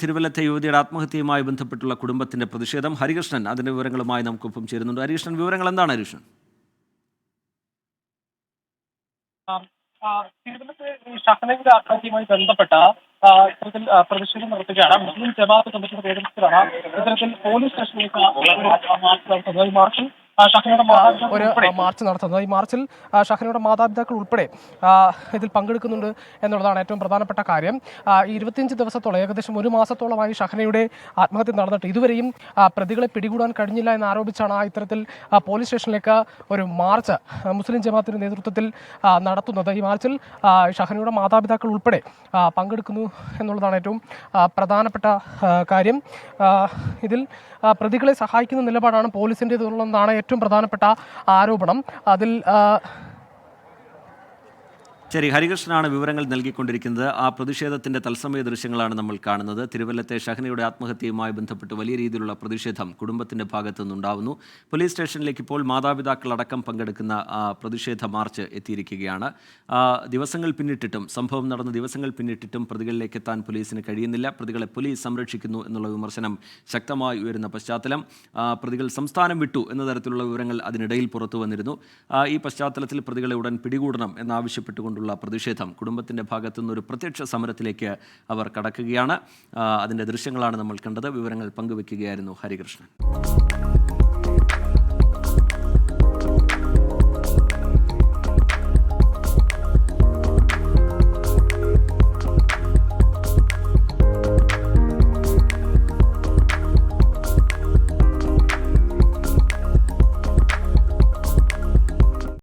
തിരുവല്ലത്തെ യുവതിയുടെ ആത്മഹത്യയുമായി ബന്ധപ്പെട്ടുള്ള കുടുംബത്തിന്റെ പ്രതിഷേധം. ഹരികൃഷ്ണൻ അതിന്റെ വിവരങ്ങളുമായി നമുക്കൊപ്പം ചേരുന്നുണ്ട്. ഹരികൃഷ്ണൻ, വിവരങ്ങൾ എന്താണ് ഹരികൃഷ്ണൻ? തിരുവനന്തപുരത്തെ ഷഹനയുടെ ആത്മഹത്യയുമായി ബന്ധപ്പെട്ട ഇത്തരത്തിൽ പ്രതിഷേധം നടത്തുകയാണ്. മുസ്ലിം ജമാഅത്ത് കമ്മിറ്റിയുടെ നേതൃത്വത്തിലാണ് ഇത്തരത്തിൽ പോലീസ് സ്റ്റേഷനിലേക്ക് മാർച്ച് നടത്തുന്നത്. ഈ മാർച്ചിൽ ഒരു മാർച്ച് നടത്തുന്നത്. ഈ മാർച്ചിൽ ഷഹനയുടെ മാതാപിതാക്കൾ ഉൾപ്പെടെ ഇതിൽ പങ്കെടുക്കുന്നുണ്ട് എന്നുള്ളതാണ് ഏറ്റവും പ്രധാനപ്പെട്ട കാര്യം. ഈ 25 ദിവസത്തോളം, ഏകദേശം ഒരു മാസത്തോളമായി ഷഹനയുടെ ആത്മഹത്യ നടന്നിട്ട് ഇതുവരെയും പ്രതികളെ പിടികൂടാൻ കഴിഞ്ഞില്ല എന്നാരോപിച്ചാണ് ഇത്തരത്തിൽ പോലീസ് സ്റ്റേഷനിലേക്ക് ഒരു മാർച്ച് മുസ്ലിം ജമാഅത്തിന്റെ നേതൃത്വത്തിൽ നടത്തുന്നത്. ഈ മാർച്ചിൽ ഷഹനയുടെ മാതാപിതാക്കൾ ഉൾപ്പെടെ പങ്കെടുക്കുന്നു എന്നുള്ളതാണ് ഏറ്റവും പ്രധാനപ്പെട്ട കാര്യം. ഇതിൽ പ്രതികളെ സഹായിക്കുന്ന നിലപാടാണ് പോലീസിൻ്റെതുള്ളതാണ് ഏറ്റവും പ്രധാനപ്പെട്ട ആരോപണം. അതിൽ ശരി, ഹരികൃഷ്ണനാണ് വിവരങ്ങൾ നൽകിക്കൊണ്ടിരിക്കുന്നത്. ആ പ്രതിഷേധത്തിന്റെ തത്സമയ ദൃശ്യങ്ങളാണ് നമ്മൾ കാണുന്നത്. തിരുവല്ലത്തെ ഷഹനയുടെ ആത്മഹത്യയുമായി ബന്ധപ്പെട്ട് വലിയ രീതിയിലുള്ള പ്രതിഷേധം കുടുംബത്തിന്റെ ഭാഗത്തു നിന്നുണ്ടാവുന്നു. പോലീസ് സ്റ്റേഷനിലേക്ക് ഇപ്പോൾ മാതാപിതാക്കളടക്കം പങ്കെടുക്കുന്ന പ്രതിഷേധ മാർച്ച് എത്തിയിരിക്കുകയാണ്. ദിവസങ്ങൾ പിന്നിട്ടിട്ടും, സംഭവം നടന്ന ദിവസങ്ങൾ പിന്നിട്ടിട്ടും പ്രതികളിലേക്ക് എത്താൻ പോലീസിന് കഴിയുന്നില്ല. പ്രതികളെ പോലീസ് സംരക്ഷിക്കുന്നു എന്നുള്ള വിമർശനം ശക്തമായി ഉയരുന്ന പശ്ചാത്തലം, പ്രതികൾ സംസ്ഥാനം വിട്ടു എന്ന തരത്തിലുള്ള വിവരങ്ങൾ അതിനിടയിൽ പുറത്തു വന്നിരുന്നു. ഈ പശ്ചാത്തലത്തിൽ പ്രതികളെ ഉടൻ പിടികൂടണം എന്നാവശ്യപ്പെട്ടുകൊണ്ട് പ്രതിഷേധം കുടുംബത്തിന്റെ ഭാഗത്തു നിന്നൊരു പ്രത്യക്ഷ സമരത്തിലേക്ക് അവർ കടക്കുകയാണ്. അതിന്റെ ദൃശ്യങ്ങളാണ് നമ്മൾ കണ്ടത്. വിവരങ്ങൾ പങ്കുവെക്കുകയായിരുന്നു ഹരികൃഷ്ണൻ.